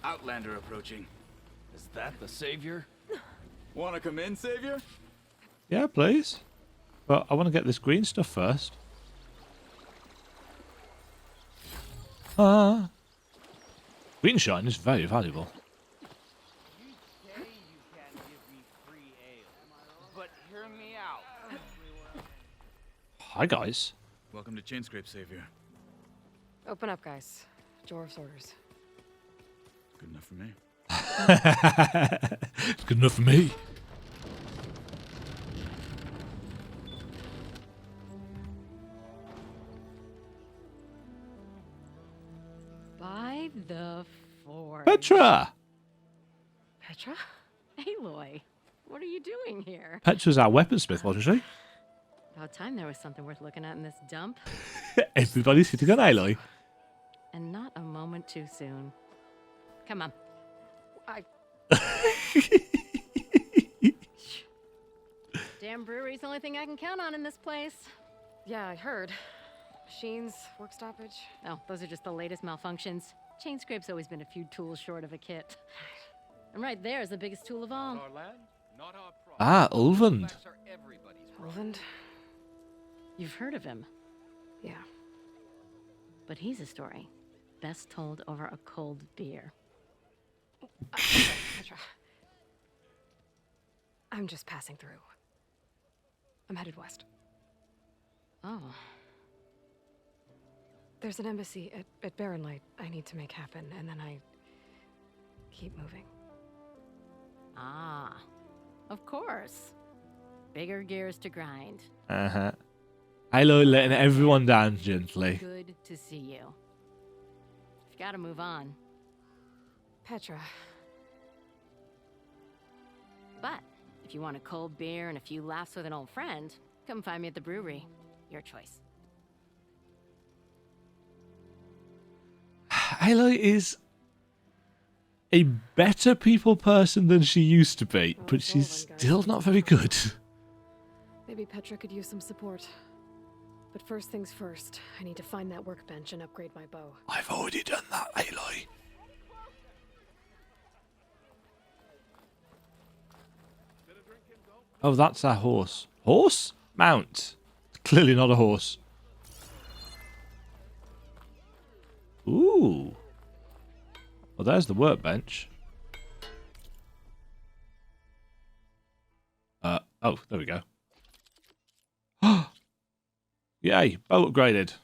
Outlander approaching. Is that the savior? Wanna come in, Savior? Yeah, please. But I want to get this green stuff first. Green shine is very valuable. You say you can't give me free ale, but hear me out. Hi, guys. Welcome to Chainscrape, Savior. Open up, guys. Dwarf's orders. Good enough for me. It's good enough for me. By the forge. Petra! Petra? Aloy, what are you doing here? Petra's our weaponsmith, wasn't she? About time there was something worth looking at in this dump. Everybody's sitting on Aloy. And not a moment too soon. Come on. Damn brewery's the only thing I can count on in this place. Yeah, I heard. Machines, work stoppage. Oh, those are just the latest malfunctions. Chainscrape's always been a few tools short of a kit. And right there is the biggest tool of all. Ulvund. Ulvund? You've heard of him? Yeah. But he's a story best told over a cold beer. Petra. I'm just passing through. I'm headed west. Oh. There's an embassy at Barren Light I need to make happen, and then I keep moving. Ah, of course. Bigger gears to grind. Uh-huh. Aloy letting everyone down gently. Good to see you. You've got to move on. Petra. But if you want a cold beer and a few laughs with an old friend, come find me at the brewery. Your choice. Aloy is a better people person than she used to be, but she's still not very good. Maybe Petra could use some support. But first things first, I need to find that workbench and upgrade my bow. I've already done that, Aloy. Oh, that's our horse. Horse? Mount. Clearly not a horse. Ooh. Well, there's the workbench. Oh, there we go. Yay, bow upgraded.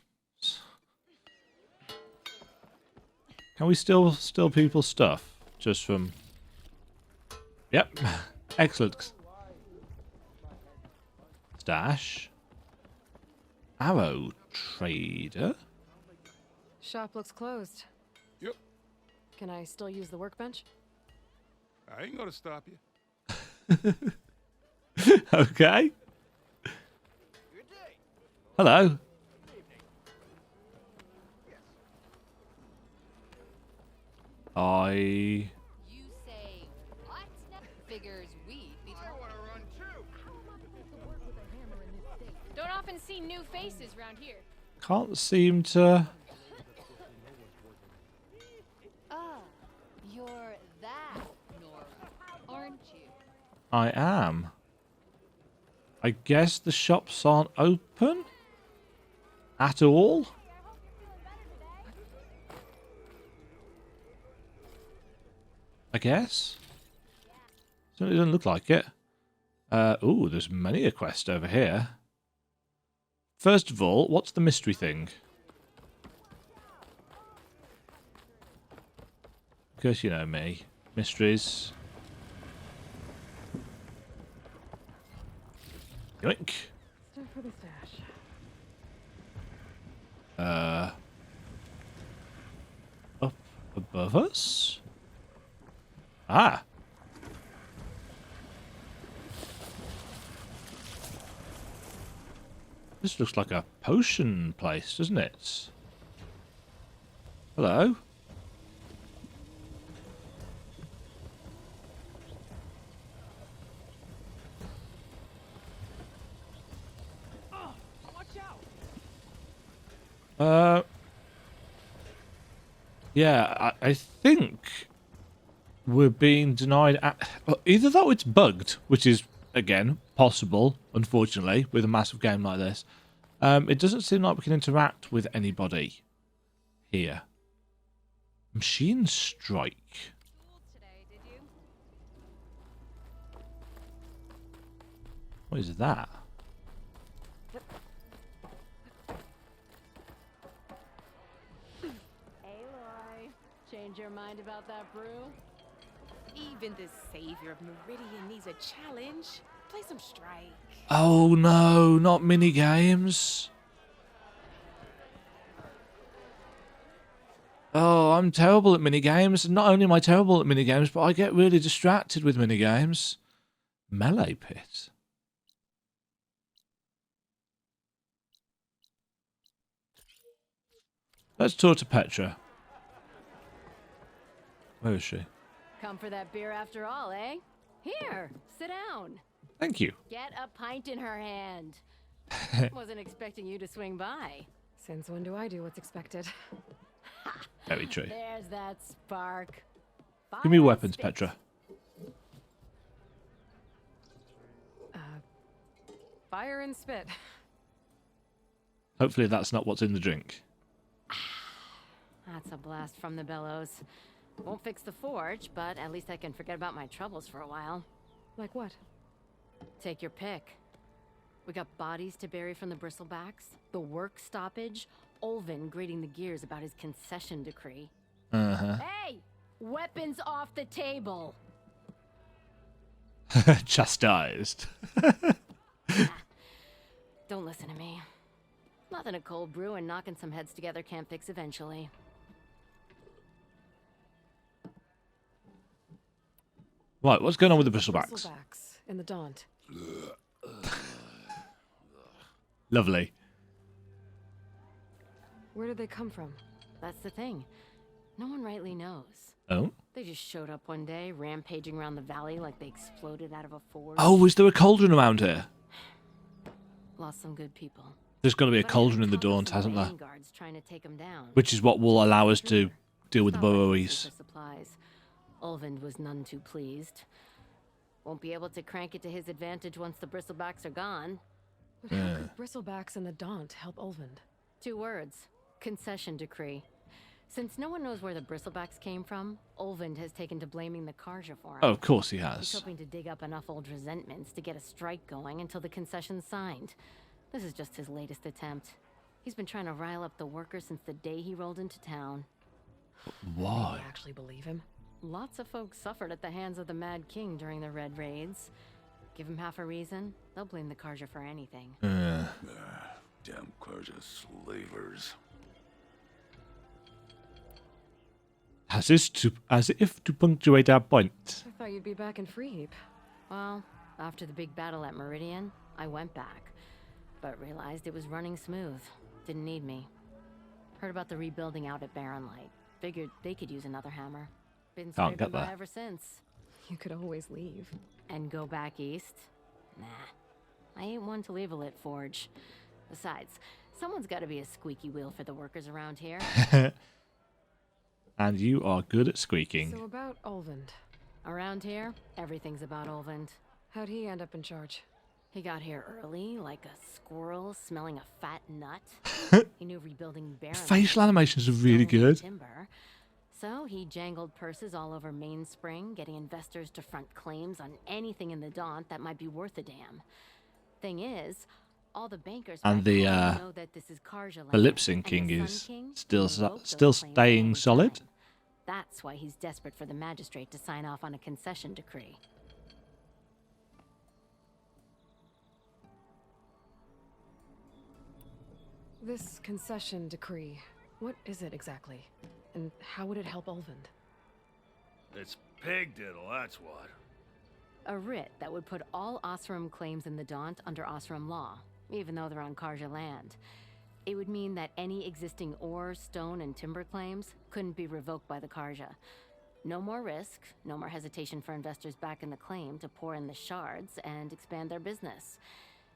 Can we still steal people's stuff? Just from... Yep. Excellent. Stash. Arrow trader. Shop looks closed. Yep. Can I still use the workbench? I ain't gonna stop you. Okay. Hello. You say what? Figures we'd be. I wanna run too. Don't often see new faces around here. Can't seem to... Ah, you're that Nora, aren't you? I am. I guess the shops aren't open? At all? I guess? Certainly doesn't look like it. Ooh, there's many a quest over here. First of all, what's the mystery thing? Because you know me. Mysteries. Yoink. Stuff for the stash. Up above us? Ah. This looks like a potion place, doesn't it? Hello? Yeah, I think we're being denied... either that or it's bugged, which is, again, possible, unfortunately, with a massive game like this. It doesn't seem like we can interact with anybody here. Machine strike. What is that? Aloy, change your mind about that brew? Even the savior of Meridian needs a challenge. Play some strike. Oh no, not mini games. Oh, I'm terrible at mini games. Not only am I terrible at mini games, but I get really distracted with mini games. Melee pit. Let's talk to Petra. Where is she? Come for that beer after all, eh? Here, sit down. Thank you. Get a pint in her hand. Wasn't expecting you to swing by. Since when do I do what's expected? Very true. There's that spark. Give me Fire weapons, spit. Petra. Fire and spit. Hopefully that's not what's in the drink. That's a blast from the bellows. Won't fix the forge, but at least I can forget about my troubles for a while. Like what? Take your pick. We got bodies to bury from the bristlebacks, the work stoppage, Olvin grating the gears about his concession decree. Hey! Weapons off the table! Chastised. Don't listen to me. Nothing a cold brew and knocking some heads together can't fix eventually. Right, what's going on with the bristlebacks? Bristlebacks in the Daunt. Lovely. Where did they come from? That's the thing. No one rightly knows. Oh? They just showed up one day, rampaging around the valley like they exploded out of a forge. Oh, is there a cauldron around here? Lost some good people. There's got to be a But cauldron in the Compass Daunt, and hasn't there? vanguards trying to take 'em down. Which is what will allow us to deal with the Not like burrowies. super supplies. Ulvund was none too pleased. Won't be able to crank it to his advantage once the bristlebacks are gone. But how could Bristlebacks and the Daunt help Olvund? 2 words. Concession decree. Since no one knows where the bristlebacks came from, Olvund has taken to blaming the Karja for it. Oh, of course he He's has. hoping to dig up enough old resentments to get a strike going until the concession's signed. This is just his latest attempt. He's been trying to rile up the workers since the day he rolled into town. Why? I actually believe him. Lots of folks suffered at the hands of the Mad King during the Red Raids. Give him half a reason, they'll blame the Karja for anything. Damn Karja slavers. As if to punctuate our point. I thought you'd be back in Freeheap. Well, after the big battle at Meridian, I went back, but realized it was running smooth. Didn't need me. Heard about the rebuilding out at Barren Light. Figured they could use another hammer. Been Can't scraping get by there. ever since. You could always leave. And go back east? Nah. I ain't one to leave a lit forge. Besides, someone's gotta be a squeaky wheel for the workers around here. And you are good at squeaking. So about Olvund. Around here, everything's about Olvund. How'd he end up in charge? He got here early, like a squirrel smelling a fat nut. He knew rebuilding Barren Facial Light animations are was really stone and good. Timber. So he jangled purses all over Mainspring, getting investors to front claims on anything in the Daunt that might be worth a damn. Thing is, all the bankers And back the, home know that this is Karja The land, lip and syncing the is Sun King still can revoke those still claims at staying any solid. time. That's why he's desperate for the magistrate to sign off on a concession decree. This concession decree, what is it exactly? And how would it help Olvund? It's pig diddle, that's what. A writ that would put all Osram claims in the Daunt under Osram law, even though they're on Karja land. It would mean that any existing ore, stone, and timber claims couldn't be revoked by the Karja. No more risk, no more hesitation for investors back in the claim to pour in the shards and expand their business.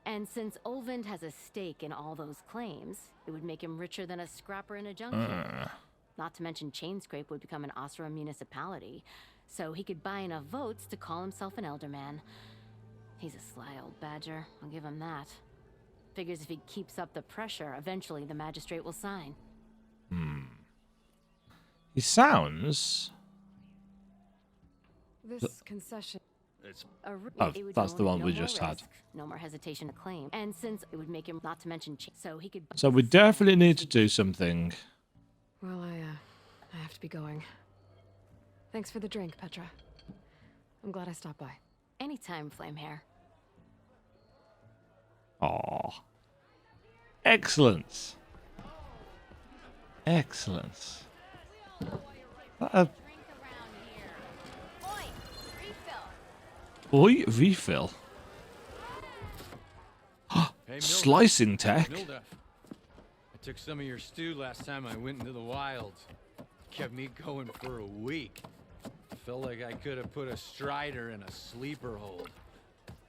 And since Olvund has a stake in all those claims, it would make him richer than a scrapper in a junkyard. Not to mention Chainscrape would become an Osra municipality, so he could buy enough votes to call himself an elderman. He's a sly old badger, I'll give him that. Figures if he keeps up the pressure, eventually the magistrate will sign. He sounds... This concession. It's Oh, It would that's the mean one no we more just had. risk, no more hesitation to claim. And since it would make him not to mention so he could... So we definitely need to do something. Well, I have to be going. Thanks for the drink, Petra. I'm glad I stopped by. Anytime, Flamehair. Aw. Excellent. Excellent. Oi, refill. Hey, Slicing tech. Mildef. I took some of your stew last time I went into the wilds. Kept me going for a week. Felt like I could have put a strider in a sleeper hold.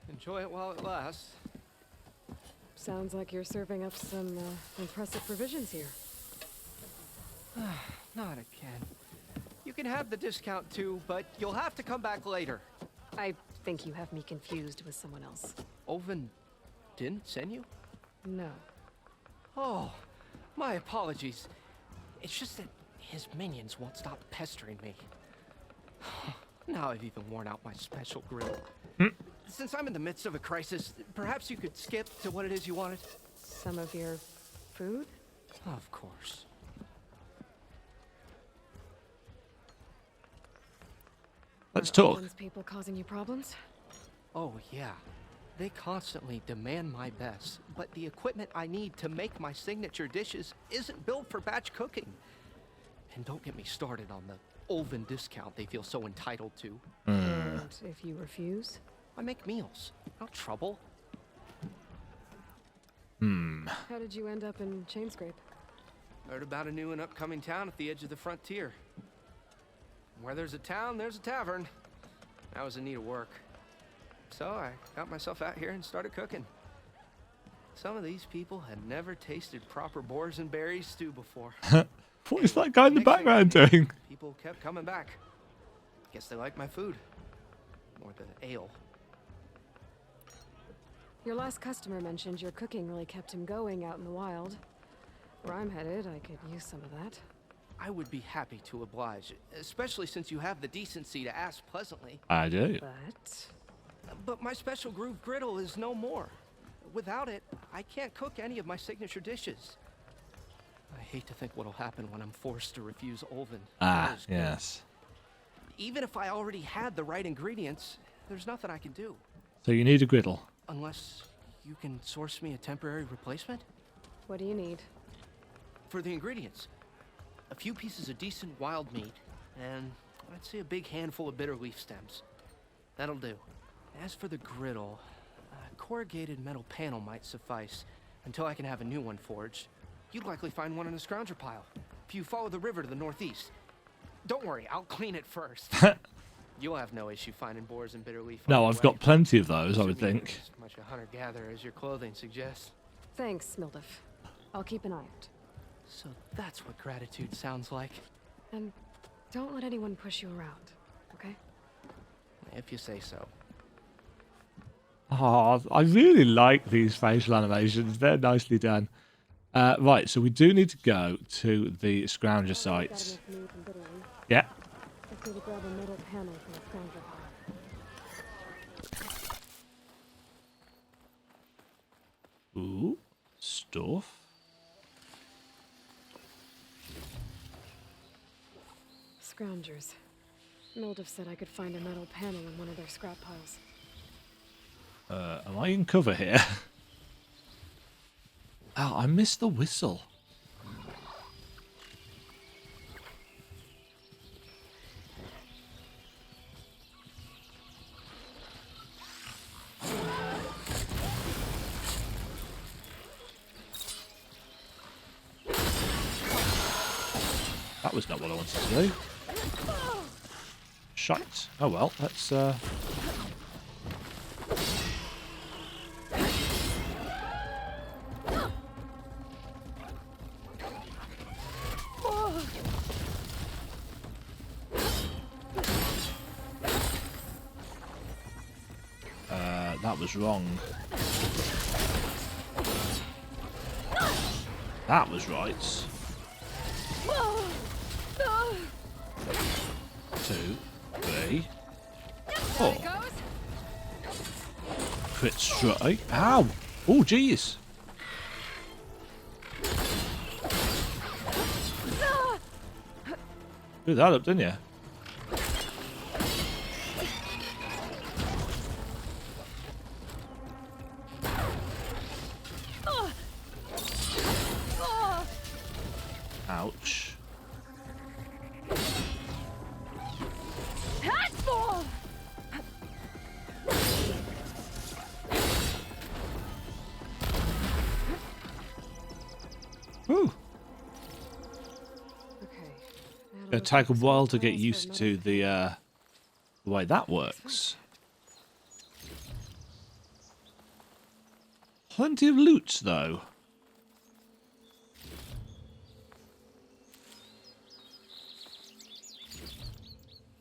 Enjoy it while it lasts. Sounds like you're serving up some impressive provisions here. Not again. You can have the discount too, but you'll have to come back later. I think you have me confused with someone else. Oven didn't send you? No. Oh, my apologies. It's just that his minions won't stop pestering me. Now I've even worn out my special grill. Since I'm in the midst of a crisis, perhaps you could skip to what it is you wanted? Some of your food? Of course. Let's Are talk. Owen's people causing you problems? Oh, yeah. They constantly demand my best, but the equipment I need to make my signature dishes isn't built for batch cooking. And don't get me started on the Olven discount they feel so entitled to. And if you refuse? I make meals, no trouble. How did you end up in Chainscrape? Heard about a new and upcoming town at the edge of the frontier. Where there's a town, there's a tavern. I was in need of work. So I got myself out here and started cooking. Some of these people had never tasted proper boars and berries stew before. What is that guy in the background doing? People kept coming back. Guess they liked my food. Or the ale. Your last customer mentioned your cooking really kept him going out in the wild. Where I'm headed, I could use some of that. I would be happy to oblige, especially since you have the decency to ask pleasantly. I do. But my special groove griddle is no more. Without it, I can't cook any of my signature dishes. I hate to think what'll happen when I'm forced to refuse Olven. Ah, yes. Even if I already had the right ingredients, there's nothing I can do. So you need a griddle. Unless you can source me a temporary replacement? What do you need? For the ingredients, a few pieces of decent wild meat, and I'd say a big handful of bitter leaf stems. That'll do. As for the griddle, a corrugated metal panel might suffice until I can have a new one forged. You'd likely find one in a scrounger pile if you follow the river to the northeast. Don't worry, I'll clean it first. You'll have no issue finding boars and bitter leaf. No, I've got plenty of those, I would think. As much a hunter-gatherer as your clothing suggests. Thanks, Mildef. I'll keep an eye out. So that's what gratitude sounds like. And don't let anyone push you around, okay? If you say so. Oh, I really like these facial animations. They're nicely done. Right, so we do need to go to the scrounger sites. Yeah. I need to grab a metal panel from the scrounger pile. Ooh, stuff. Scroungers. Mildef said I could find a metal panel in one of their scrap piles. Am I in cover here? Oh, I missed the whistle. That was not what I wanted to do. Shite. Oh well, let's was wrong. That was right. 2, 3, 4. Crit strike. Ow! Oh, jeez. Screwed that up, didn't you? Ouch. Whew. It'll take a while to get used to the way that works. Plenty of loot, though.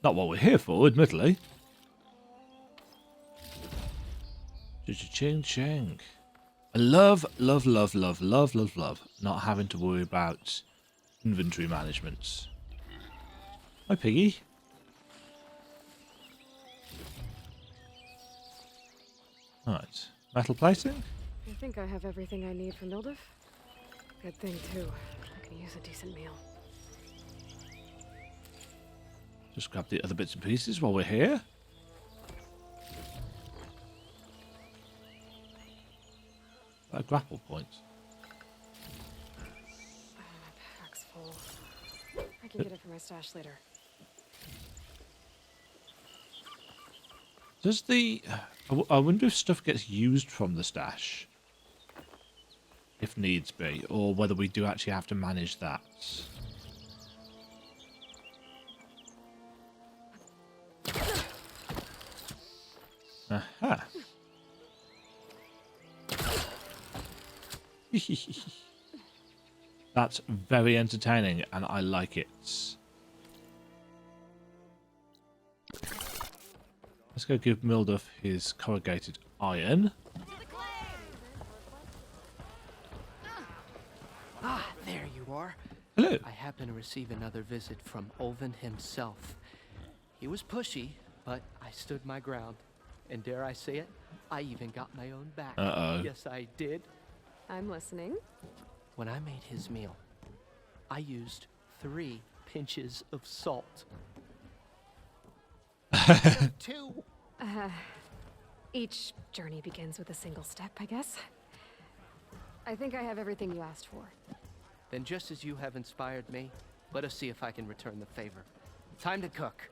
Not what we're here for, admittedly. Ching ching. I love not having to worry about inventory management. Hi, Piggy. Right. Metal plating? I think I have everything I need for Mildiff. Good thing, too. I can use a decent meal. Just grab the other bits and pieces while we're here. A grapple point. My pack's full. I can get it from my stash later. Does the... I wonder if stuff gets used from the stash. If needs be. Or whether we do actually have to manage that. Aha. That's very entertaining and I like it. Let's go give Milduff his corrugated iron. Ah, there you are. Hello. I happen to receive another visit from Olvin himself. He was pushy, but I stood my ground. And dare I say it, I even got my own back. Uh-oh. Yes, I did. I'm listening. When I made his meal, I used 3 pinches of salt. 2. Each journey begins with a single step, I guess. I think I have everything you asked for. Then just as you have inspired me, let us see if I can return the favor. Time to cook.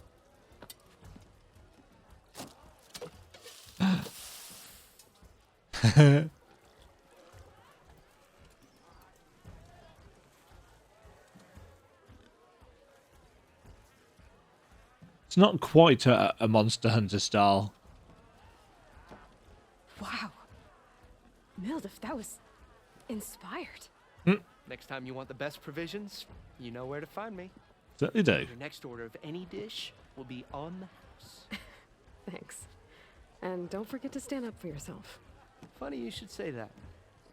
It's not quite a Monster Hunter style. Wow. Mildiff, that was inspired. Next time you want the best provisions, you know where to find me. Certainly do. Your next order of any dish will be on the house. Thanks. And don't forget to stand up for yourself. Funny you should say that.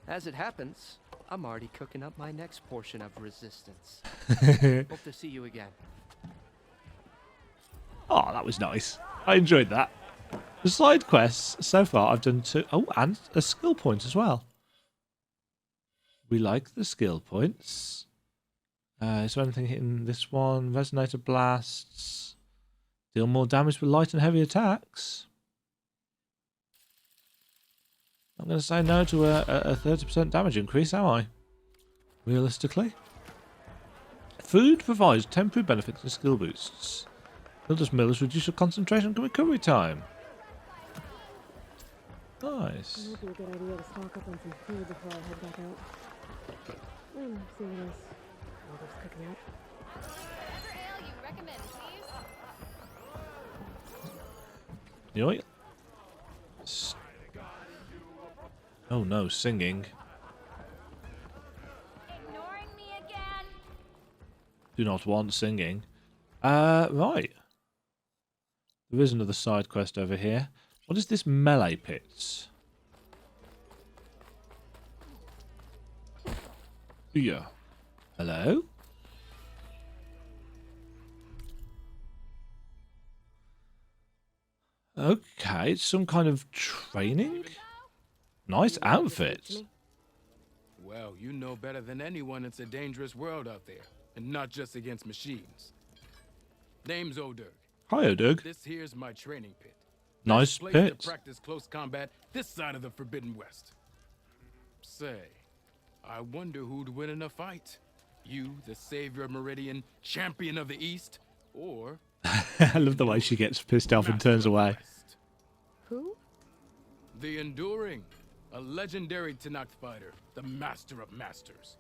As it happens, I'm already cooking up my next portion of resistance. Hope to see you again. Oh, that was nice. I enjoyed that. The side quests, so far I've done 2. Oh, and a skill point as well. We like the skill points. Is there anything hitting this one? Resonator blasts. Deal more damage with light and heavy attacks. I'm going to say no to a 30% damage increase, am I? Realistically. Food provides temporary benefits and skill boosts. Milder's millers reduce your concentration and recovery time. Nice. Might be a good idea to stock up on some food before I head back out. See what else Mildiff's cooking up. Whatever ale you recommend, please. You know what? Oh no, singing. Ignoring me again. Do not want singing. Right. There is another side quest over here. What is this melee pits? Yeah. Hello? Okay, it's some kind of training? Nice outfit. Well, you know better than anyone it's a dangerous world out there, and not just against machines. Name's O'Dirk. Hi, O'Doug. This here's my training pit. Nice Place pit. to practice close combat this side of the Forbidden West. Say, I wonder who'd win in a fight. You, the savior of Meridian, champion of the East, or... I love the way she gets pissed off and turns away. West. Who? The Enduring, a legendary Tenakth fighter, the master of masters.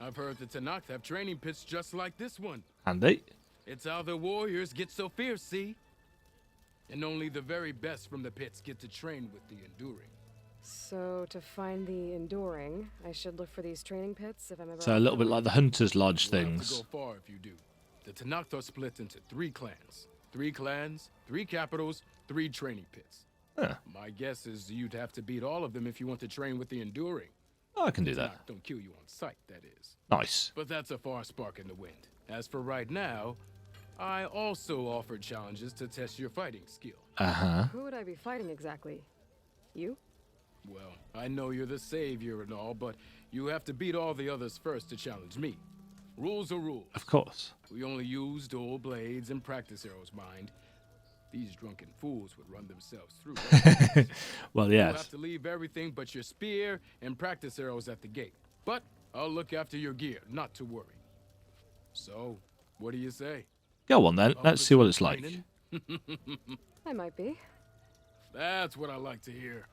I've heard the Tenakth have training pits just like this one. Handy. It's how the warriors get so fierce, see? And only the very best from the pits get to train with the Enduring. So, to find the Enduring, I should look for these training pits if I'm ever... So a little bit like the Hunter's Lodge You'll have things. to go far if you do. The Tenakth are split into 3 clans. 3 clans, 3 capitals, 3 training pits. Huh. My guess is you'd have to beat all of them if you want to train with the Enduring. Oh, I can do Tenakth that. don't kill you on sight, that is. Nice. But that's a far spark in the wind. As for right now, I also offered challenges to test your fighting skill. Uh-huh. Who would I be fighting exactly? You? Well, I know you're the savior and all, but you have to beat all the others first to challenge me. Rules are rules. Of course. We only use dual blades and practice arrows, mind. These drunken fools would run themselves through. Well, You yes. have to leave everything but your spear and practice arrows at the gate. But I'll look after your gear, not to worry. So, what do you say? Go on then. Up Let's for see what some it's like. training? I might be. That's what I like to hear.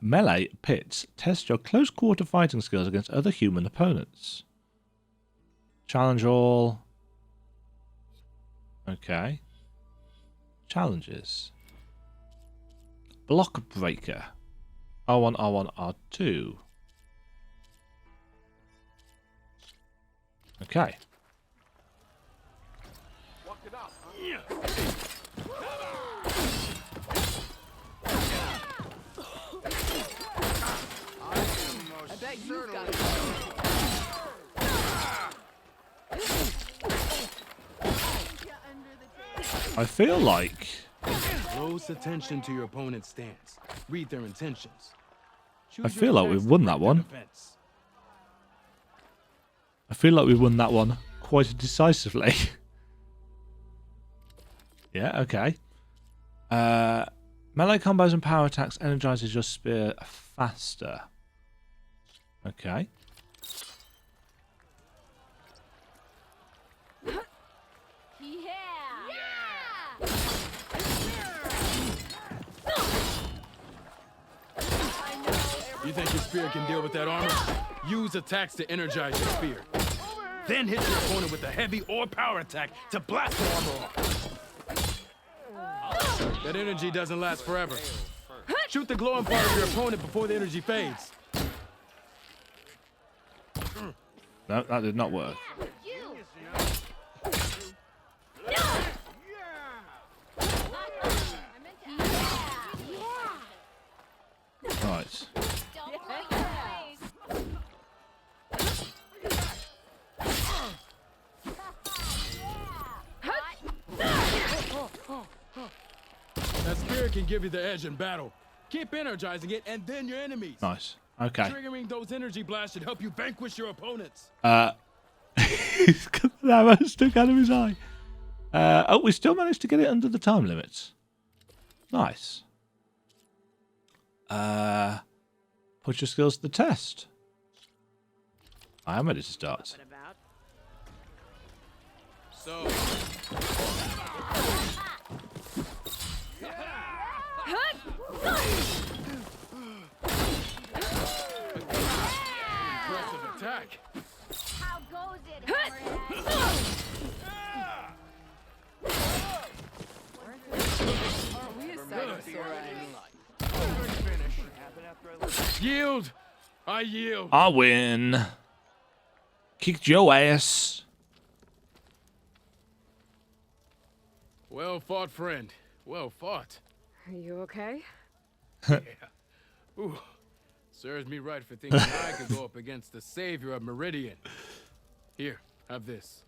Melee pits test your close quarter fighting skills against other human opponents. Challenge all. Okay. Challenges. Block breaker. R1, R1, R2. Okay. I bet you've got it. I feel like Close attention to your opponent's stance. Read their intentions. I feel like we've won that one. Defense. I feel like we won that one quite decisively. Yeah, okay. Melee combos and power attacks energizes your spear faster. Okay. You think your spear can deal with that armor? Use attacks to energize your spear. Then hit your opponent with a heavy or power attack to blast the armor off. That energy doesn't last forever. Shoot the glowing part of your opponent before the energy fades. No, that did not work. Right. That spear can give you the edge in battle. Keep energizing it, and then your enemies. Nice. Okay. Triggering those energy blasts should help you vanquish your opponents. He's got an arrow stuck out of his eye. Oh, we still managed to get it under the time limits. Nice. Put your skills to the test. I am ready to start. So, impressive attack. How goes it, Yield! I yield. I win. Kicked your ass. Well fought, friend. Well fought. Are you okay? Yeah. Ooh. Serves me right for thinking I could go up against the savior of Meridian. Here, have this.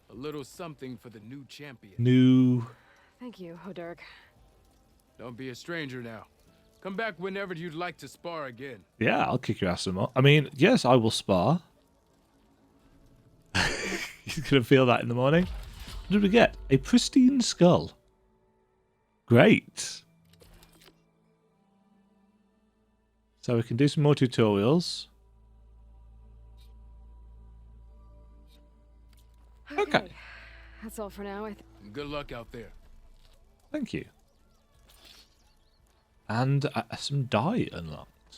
A little something for the new champion. New. Thank you, Hodurg. Don't be a stranger now. Come back whenever you'd like to spar again. Yeah, I'll kick your ass some more. I mean, yes, I will spar. He's going to feel that in the morning. What did we get? A pristine skull. Great. So we can do some more tutorials. Okay. That's all for now. Good luck out there. Thank you. And some dye unlocked.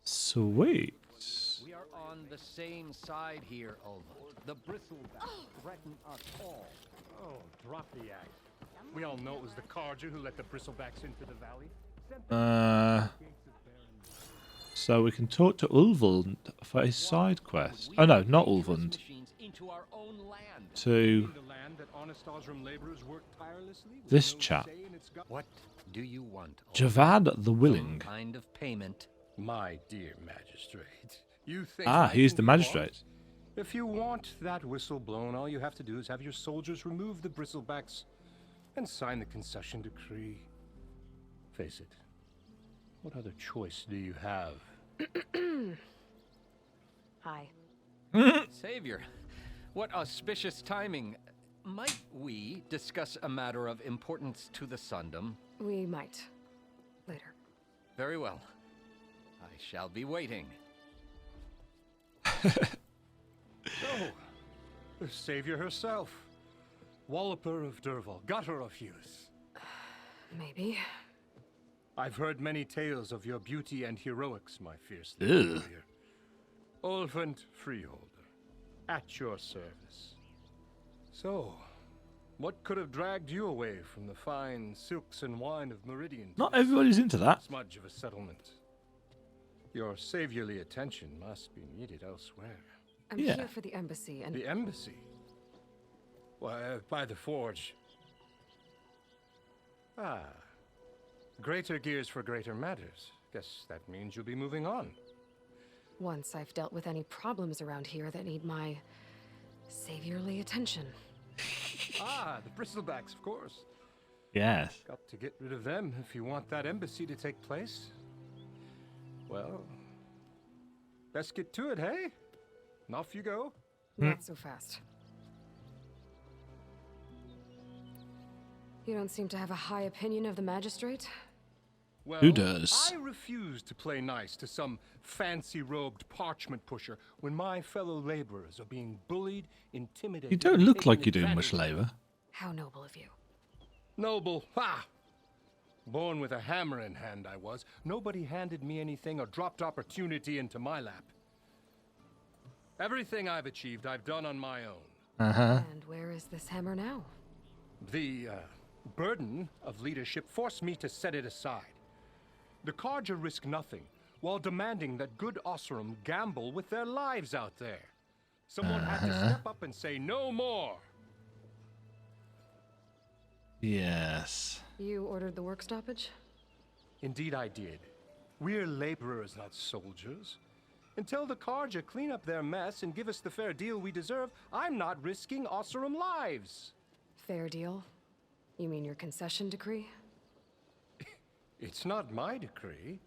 Sweet. We are on the same side here, Ulva. The bristlebacks threaten us all. Oh, drop the axe. We all know it was the Carja who let the bristlebacks into the valley. So we can talk to Ulvund for a side quest. Oh no, not Ulvund. To this chap. What do you want? Javad the Willing. Some kind of payment. My dear magistrate, you think He's the magistrate. If you want that whistle blown, all you have to do is have your soldiers remove the bristlebacks and sign the concession decree. Face it, what other choice do you have? Hi. Savior, what auspicious timing. Might we discuss a matter of importance to the Sundom? We might. Later. Very well. I shall be waiting. So, the savior herself. Walloper of Derval, gutter of youth. Maybe. I've heard many tales of your beauty and heroics, my fierce Ugh. warrior. Ulvund Freeholder, at your service. So, what could have dragged you away from the fine silks and wine of Meridian? Not everybody's into that. Smudge of a settlement. Your saviorly attention must be needed elsewhere. I'm Yeah. here for the embassy and... The embassy? Why, by the forge. Ah. Greater gears for greater matters. Guess that means you'll be moving on. Once I've dealt with any problems around here that need my saviorly attention. Ah, the bristlebacks, of course. Yes. Got to get rid of them if you want that embassy to take place. Well, best get to it, hey? And off you go. Not so fast. You don't seem to have a high opinion of the magistrate? Well, Who does? I refuse to play nice to some fancy-robed parchment pusher when my fellow laborers are being bullied, intimidated. You don't look taken like you're doing advantage much of. labour. How noble of you. Noble, ha! Born with a hammer in hand, I was. Nobody handed me anything or dropped opportunity into my lap. Everything I've achieved, I've done on my own. And where is this hammer now? The burden of leadership forced me to set it aside. The Carja risk nothing, while demanding that good Osseram gamble with their lives out there. Someone had to step up and say no more. Yes. You ordered the work stoppage? Indeed I did. We're laborers, not soldiers. Until the Carja clean up their mess and give us the fair deal we deserve, I'm not risking Osseram lives. Fair deal? You mean your concession decree? It's not my decree.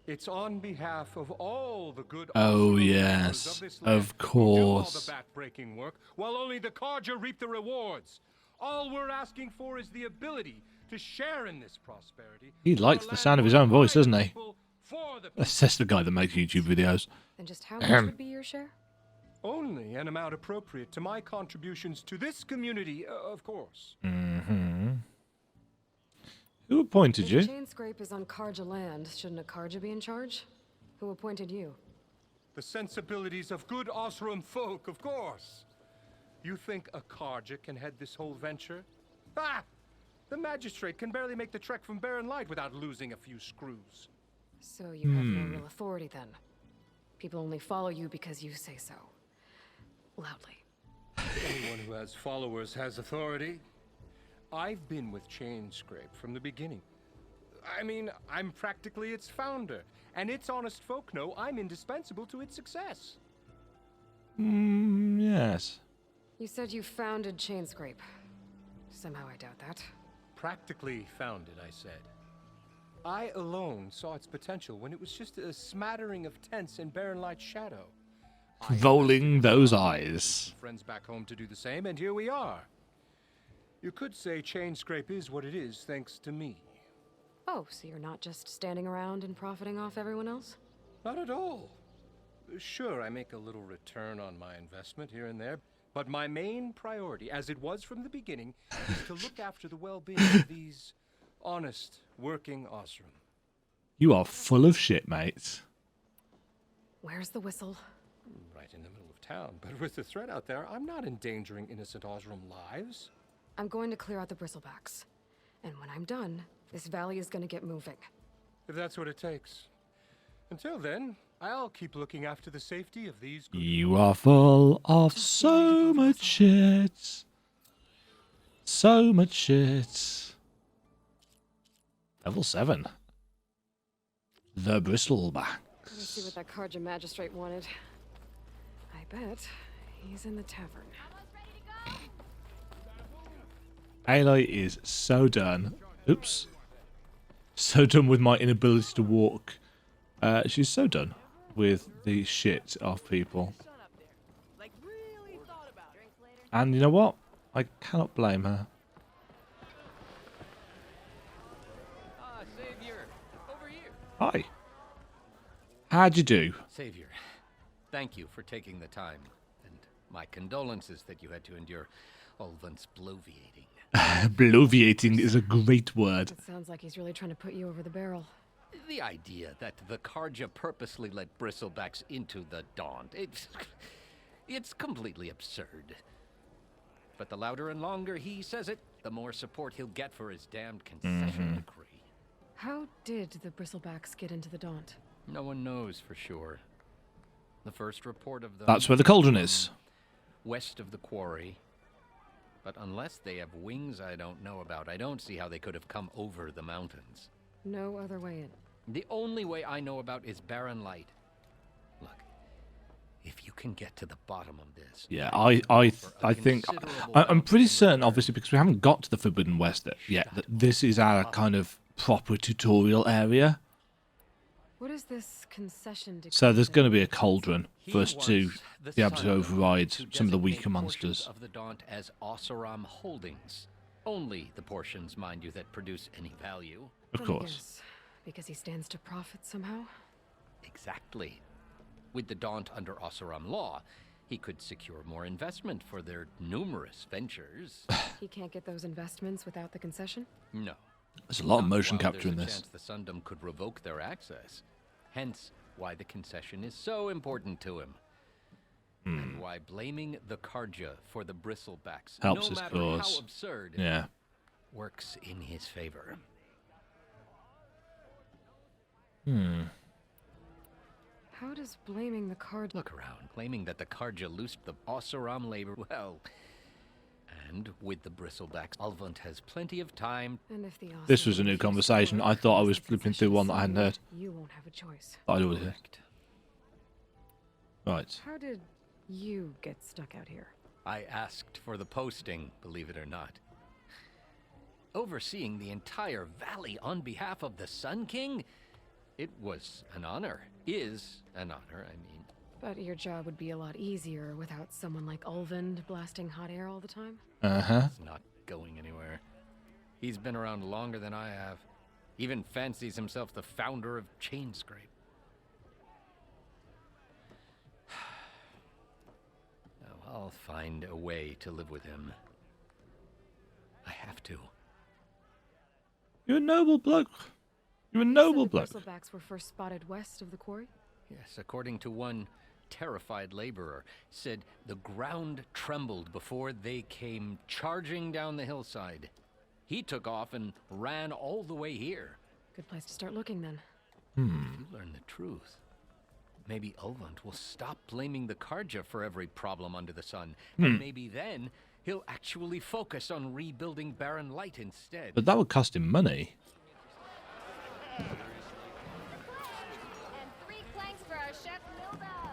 It's on behalf of all the good Oh, Osseram yes, laborers of this land of who do all course. the back-breaking work, while only the Carja reap the rewards. All we're asking for is the ability to share in this prosperity. He likes the sound of his own voice, doesn't he? That's the guy that makes YouTube videos. And just how much would be your share? Only an amount appropriate to my contributions to this community, of course. Who appointed If you? Chainscrape is on Carja land, shouldn't a Carja be in charge? Who appointed you? The sensibilities of good Osram folk, of course. You think a Carja can head this whole venture? Ah! The magistrate can barely make the trek from Barren Light without losing a few screws. So you have no real authority then. People only follow you because you say so. Loudly. Anyone who has followers has authority. I've been with Chainscrape from the beginning. I mean, I'm practically its founder, and its honest folk know I'm indispensable to its success. Yes. You said you founded Chainscrape. Somehow I doubt that. Practically founded, I said. I alone saw its potential when it was just a smattering of tents in Barren Light's shadow. Rolling those eyes. Friends back home to do the same, and here we are. You could say Chainscrape is what it is thanks to me. Oh, so you're not just standing around and profiting off everyone else? Not at all. Sure, I make a little return on my investment here and there, but my main priority, as it was from the beginning, is to look after the well-being of these honest, working Osram. You are full of shit, mate. Where's the whistle? Right in the middle of town, but with the threat out there, I'm not endangering innocent Osram lives. I'm going to clear out the bristlebacks. And when I'm done, this valley is going to get moving. If that's what it takes. Until then, I'll keep looking after the safety of these good You are full of so much shit. So much shit. Level 7. The Bristleback. Let's see what that Karja magistrate wanted. I bet he's in the tavern. Aloy is so done. Oops. So done with my inability to walk. She's so done with the shit of people. And you know what? I cannot blame her. Savior, over here. Hi. How'd you do? Savior, thank you for taking the time, and my condolences that you had to endure Ulvant's bloviating. Bloviating is a great word. It sounds like he's really trying to put you over the barrel. The idea that the Karja purposely let bristlebacks into the Daunt, it's completely absurd. But the louder and longer he says it, the more support he'll get for his damned concession decree. How did the bristlebacks get into the Daunt? No one knows for sure. The first report of them... That's where the cauldron is. West of the quarry. But unless they have wings I don't know about, I don't see how they could have come over the mountains. No other way in. The only way I know about is Barren Light. Look, if you can get to the bottom of this... Yeah, I think... I'm pretty certain, obviously, because we haven't got to the Forbidden West yet, that this is our kind of proper tutorial area. What is this concession decree? So there's going to be a cauldron for us to be able to override some of the weaker monsters. Of the Daunt as Oseram holdings. Only the portions, mind you, that produce any value. Of course. Because he stands to profit somehow? Exactly. With the Daunt under Oseram law, he could secure more investment for their numerous ventures. He can't get those investments without the concession? No. There's a lot of motion capture in there's a this. chance the Sundom could revoke their access. Hence, why the concession is so important to him. And why blaming the Karja for the bristlebacks, Helps no his matter cause. how absurd, Yeah. works in his favor. How does blaming the Karja... Look around, claiming that the Karja loosed the Oseram labor, well... And with the bristlebacks, Ulvant has plenty of time. And if the This was a new conversation. I thought I was flipping through one that I hadn't heard. You won't have a choice. I'd already heard. Right. How did you get stuck out here? I asked for the posting, believe it or not. Overseeing the entire valley on behalf of the Sun King? It was an honor. Is an honor, I mean. But your job would be a lot easier without someone like Ulvand blasting hot air all the time? He's not going anywhere. He's been around longer than I have. Even fancies himself the founder of Chainscrape. Now, I'll find a way to live with him. I have to. You're a noble bloke. You're a noble bloke. The bristlebacks were first spotted west of the quarry? Yes, according to one terrified laborer, said the ground trembled before they came charging down the hillside. He took off and ran all the way here. Good place to start looking, then. If you learn the truth, maybe Ulvant will stop blaming the Karja for every problem under the sun. And maybe then he'll actually focus on rebuilding Barren Light instead. But that would cost him money. And 3 planks for our chef Milda.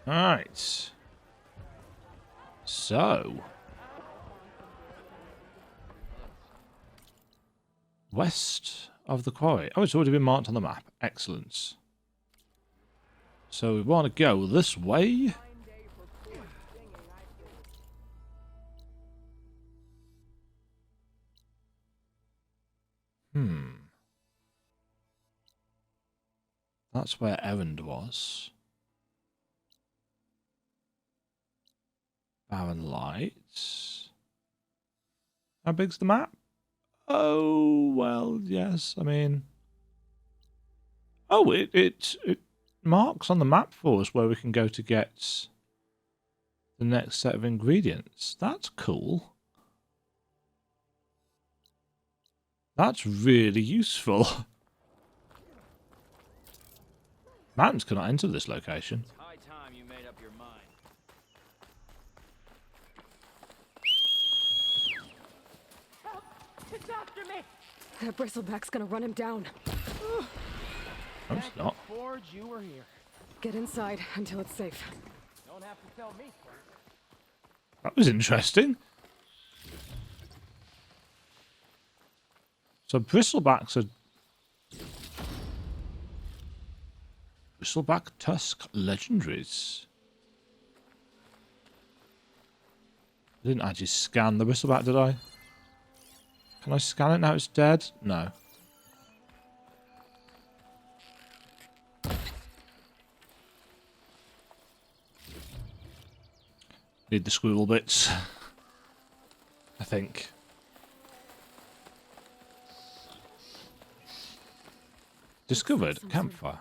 Alright. So. West of the quarry. Oh, it's already been marked on the map. Excellent. So we want to go this way. That's where Errand was. Barren Lights. How big's the map? Oh, well, yes. I mean... Oh, it marks on the map for us where we can go to get the next set of ingredients. That's cool. That's really useful. Mountains cannot enter this location. It's high time you made up your mind. Help! It's after me! That bristleback's gonna run him down. No, it's not. Boards, you were here. Get inside until it's safe. Don't have to tell me. That was interesting. So bristlebacks are... Bristleback Tusk Legendaries. I didn't actually scan the bristleback, did I? Can I scan it now it's dead? No. Need the squirrel bits. I think. Discovered campfire.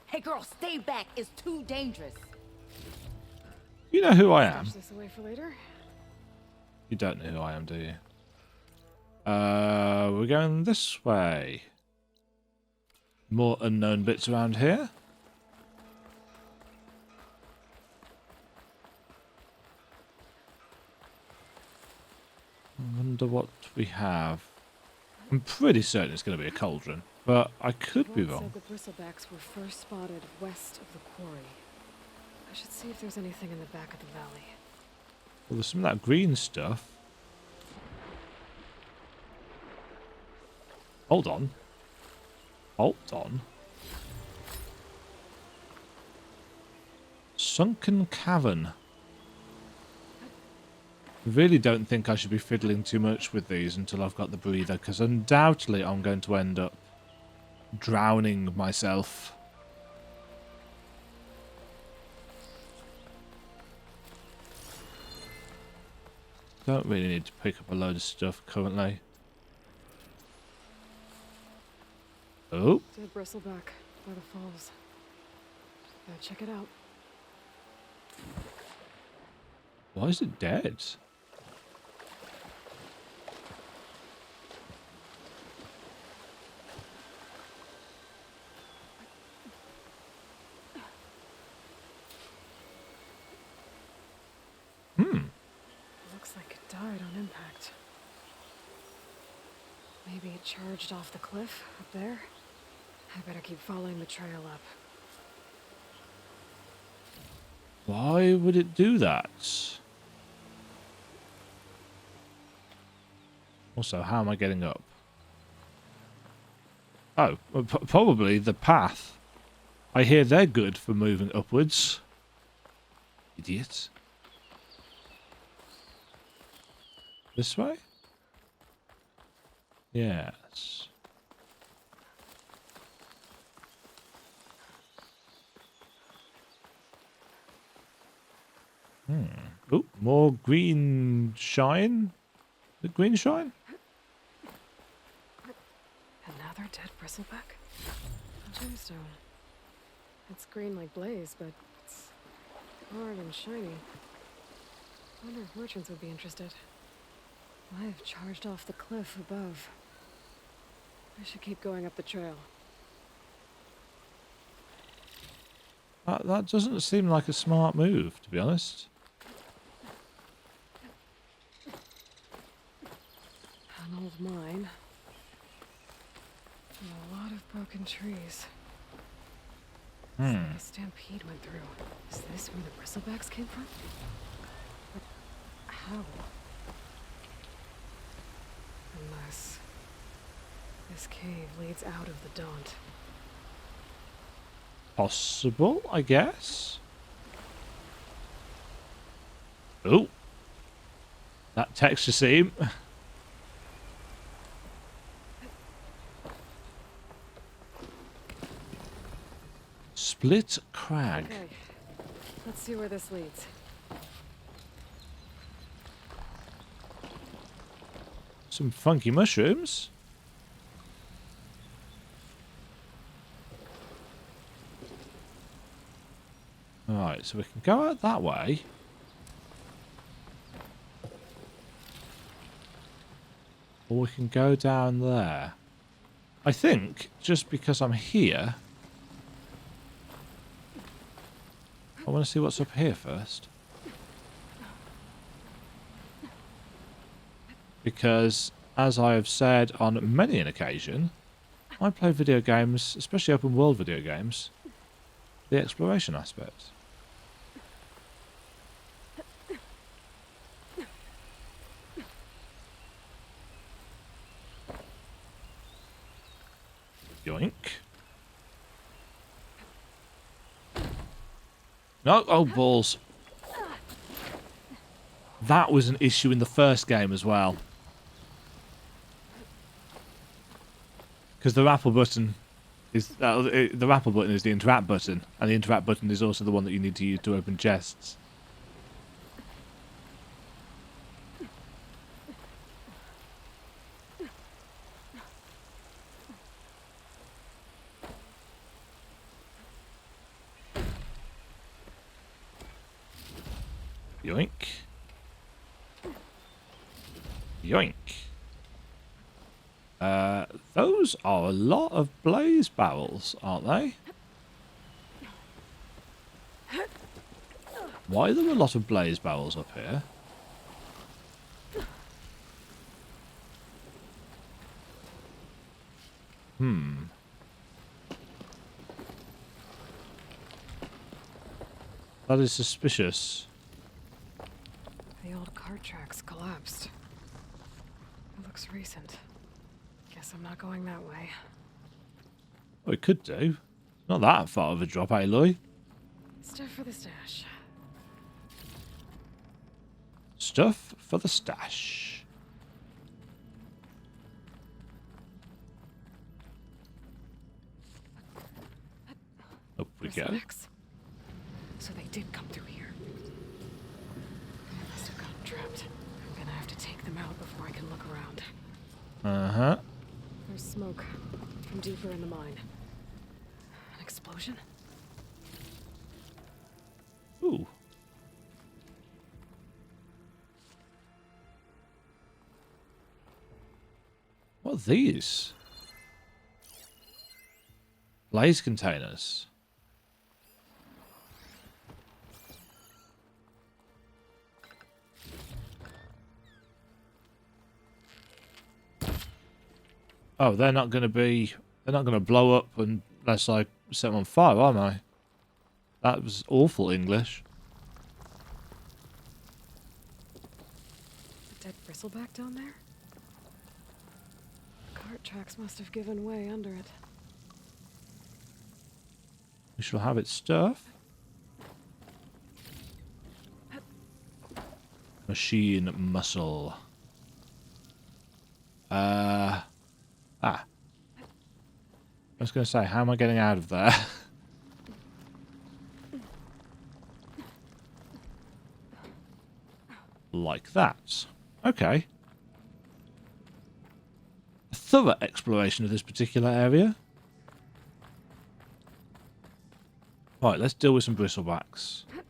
Hey girl, stay back. It's too dangerous. You know who I am. Stash this away for later. You don't know who I am, do you? We're going this way. More unknown bits around here. I wonder what we have. I'm pretty certain it's going to be a cauldron, but I could be wrong. Said the bristlebacks were first spotted west of the quarry. I should see if there's anything in the back of the valley. Well, there's some of that green stuff. Hold on. Hold on. Sunken cavern. Really don't think I should be fiddling too much with these until I've got the breather, because undoubtedly I'm going to end up drowning myself. Don't really need to pick up a load of stuff currently. Oh. Dead bristleback by the falls. Gotta check it out. Why is it dead? Looks like it died on impact. Maybe it charged off the cliff up there. I better keep following the trail up. Why would it do that? Also, how am I getting up? Oh, well, probably the path. I hear they're good for moving upwards. Idiot. This way? Yes. Oh, more green shine? The green shine? Another dead bristleback? A gemstone. It's green like blaze, but it's hard and shiny. I wonder if merchants would be interested. I've charged off the cliff above. I should keep going up the trail. That doesn't seem like a smart move, to be honest. An old mine. And a lot of broken trees. It's like a stampede went through. Is this where the bristlebacks came from? But how? Unless this cave leads out of the Daunt. Possible, I guess. Oh. That texture seam. Split crag. Okay. Let's see where this leads. Some funky mushrooms. Alright, so we can go out that way. Or we can go down there. I think, just because I'm here, I want to see what's up here first. Because, as I have said on many an occasion, I play video games, especially open world video games, the exploration aspect. Yoink. No, oh balls. That was an issue in the first game as well. Because the rappel button is the rappel button is the interact button, and the interact button is also the one that you need to use to open chests. Yoink. Yoink. Those are a lot of blaze barrels, aren't they? Why are there a lot of blaze barrels up here? That is suspicious. The old cart tracks collapsed. It looks recent. Guess I'm not going that way. Well, it could do. Not that far of a drop, Aloy. Stuff for the stash. Stuff for the stash. Up we go. Bristleback. So they did come through here. They must have gotten trapped. I'm gonna have to take them out before I can look around. Uh-huh. There's smoke from deeper in the mine. An explosion? Ooh. What are these? Blaze containers. Oh, they're not going to blow up unless I set them on fire, am I? That was awful English. A dead bristleback down there? The cart tracks must have given way under it. We shall have its stuff. Machine muscle. I was going to say, how am I getting out of there? Like that. Okay. A thorough exploration of this particular area. Right, let's deal with some bristlebacks. I've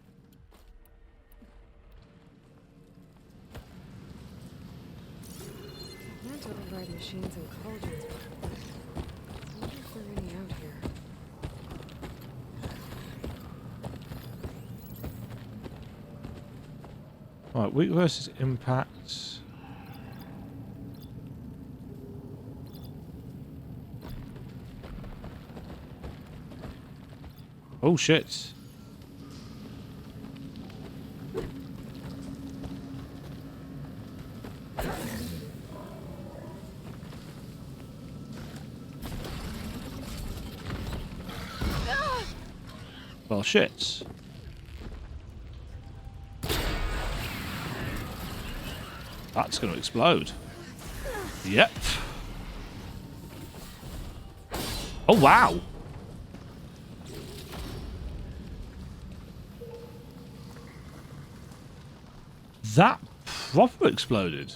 learned to override machines and cauldrons before. I wonder if there are any out here. Right, weak versus impact. Oh, shit. Well, shit. That's going to explode. Yep. Oh, wow. That proper exploded.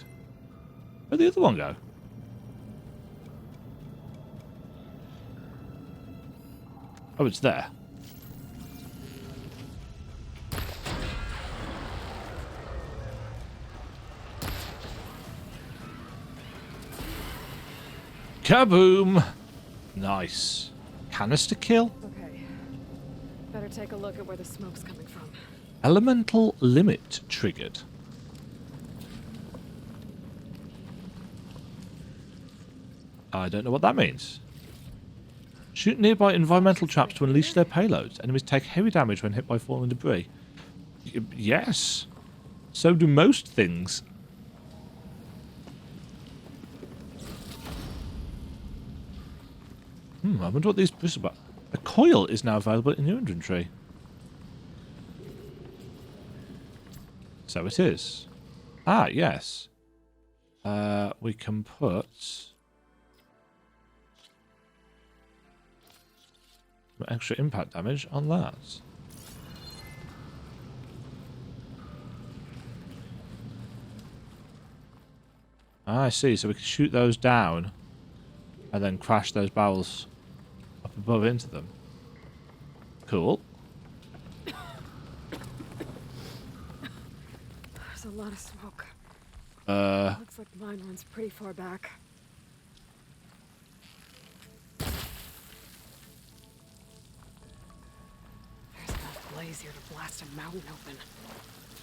Where'd the other one go? Oh, it's there. Kaboom! Nice. Canister kill? Okay. Better take a look at where the smoke's coming from. Elemental limit triggered. I don't know what that means. Shoot nearby environmental traps to unleash their payloads. Enemies take heavy damage when hit by falling debris. Yes. So do most things. I wonder what these bristleback... A coil is now available in your inventory. So it is. Ah, yes. We can put... some extra impact damage on that. Ah, I see. So we can shoot those down and then crash those barrels up above into them. Cool. There's a lot of smoke. Looks like mine runs pretty far back. There's enough blaze here to blast a mountain open.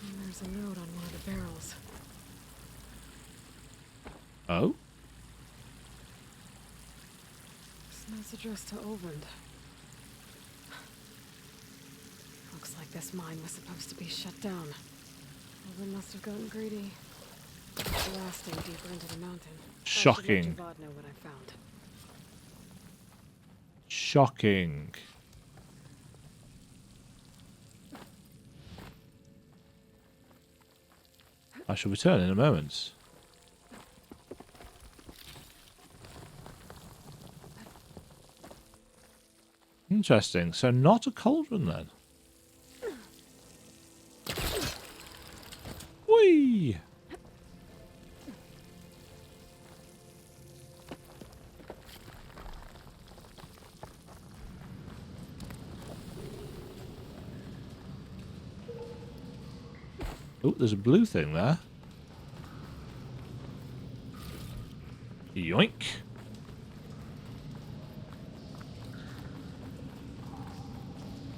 And there's a note on one of the barrels. Oh? This note's addressed to Olvend. Looks like this mine was supposed to be shut down. Olvend must have gotten greedy. Blasting deeper into the mountain. Shocking. I should let Javad know what I found. Shocking. I shall return in a moment. Interesting. So not a cauldron then. Whee! Oh, there's a blue thing there. Yoink.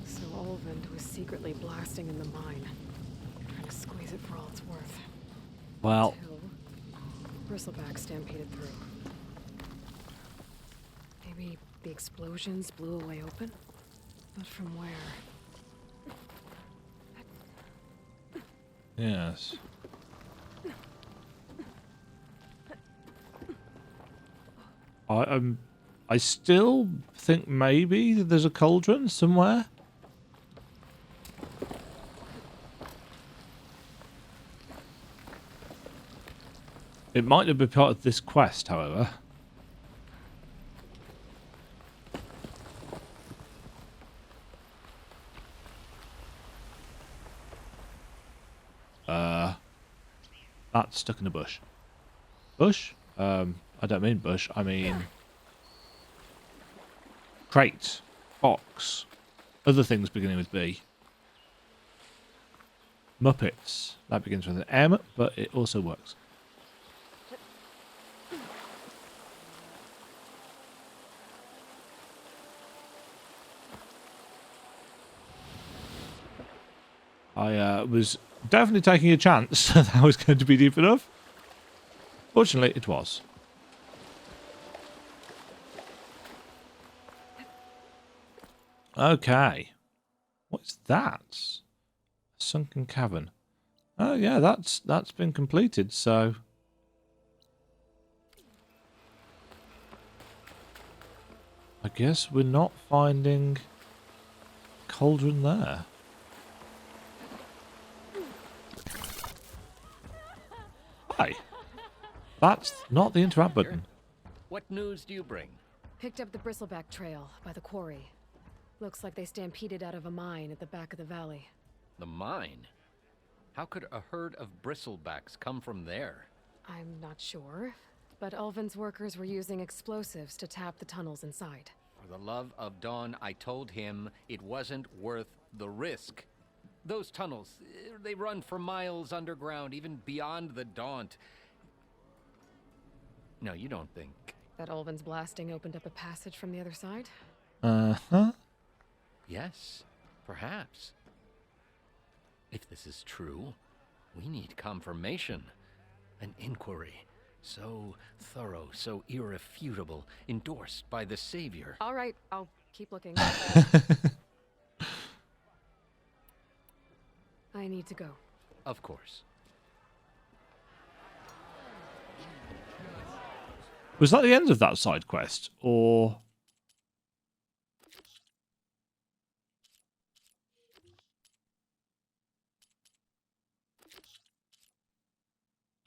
So Olvend was secretly blasting in the mine, trying to squeeze it for all it's worth. Well, Until bristleback stampeded through. Maybe the explosions blew a way open? But from where? yes. I still think maybe there's a cauldron somewhere. It might have been part of this quest, however. That's stuck in a bush. Bush? I don't mean bush, I mean crate, box, other things beginning with B. Muppets. That begins with an M, but it also works. I was definitely taking a chance that I was going to be deep enough. Fortunately, it was. Okay. What's that? A sunken cavern. Oh yeah, that's been completed, so I guess we're not finding cauldron there. Hi. That's not the interrupt button. What news do you bring? Picked up the bristleback trail by the quarry. Looks like they stampeded out of a mine at the back of the valley. The mine? How could a herd of bristlebacks come from there? I'm not sure, but Ulvin's workers were using explosives to tap the tunnels inside. For the love of Dawn, I told him it wasn't worth the risk. Those tunnels, they run for miles underground, even beyond the Daunt. No, you don't think... That Ulvin's blasting opened up a passage from the other side? Uh-huh. Yes, perhaps. If this is true, we need confirmation. An inquiry. So thorough, so irrefutable, endorsed by the Savior. All right, I'll keep looking. I need to go. Of course. Was that the end of that side quest, or...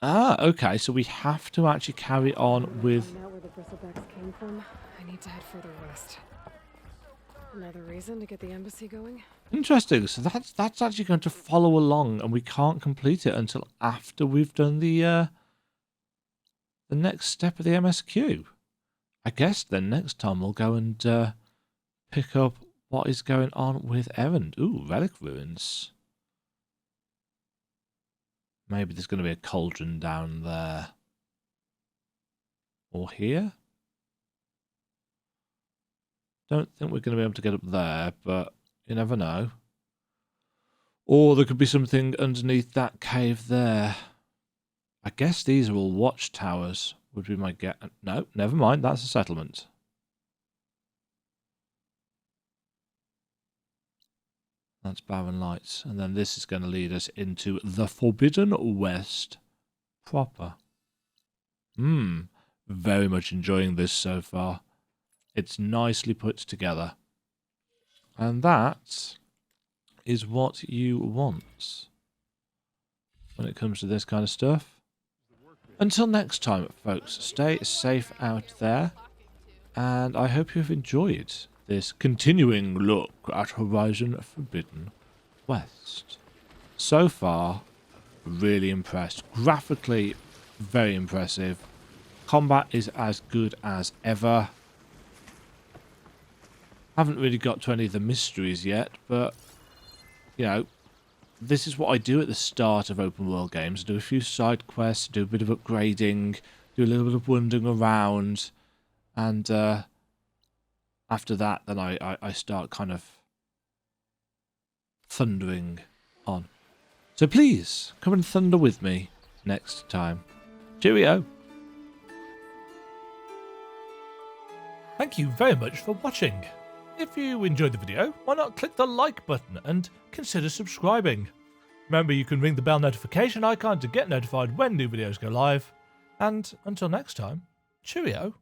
Ah, okay, so we have to actually carry on with... Find out where the bristlebacks came from. I need to head further west. Another reason to get the embassy going? Interesting, so that's actually going to follow along, and we can't complete it until after we've done the next step of the MSQ. I guess then next time we'll go and pick up what is going on with Erend. Ooh, relic ruins. Maybe there's going to be a cauldron down there. Or here? Don't think we're going to be able to get up there, but you never know. Or there could be something underneath that cave there. I guess these are all watchtowers, would be my guess. No, never mind, that's a settlement. That's Barren Lights. And then this is going to lead us into the Forbidden West proper. Very much enjoying this so far. It's nicely put together. And that is what you want when it comes to this kind of stuff. Until next time, folks, stay safe out there. And I hope you've enjoyed this continuing look at Horizon Forbidden West. So far, really impressed. Graphically, very impressive. Combat is as good as ever. Haven't really got to any of the mysteries yet, but, you know, this is what I do at the start of open world games. Do a few side quests, do a bit of upgrading, do a little bit of wandering around, and after that, then I start kind of thundering on. So please, come and thunder with me next time. Cheerio! Thank you very much for watching. If you enjoyed the video, why not click the like button and consider subscribing. Remember, you can ring the bell notification icon to get notified when new videos go live. And until next time, cheerio.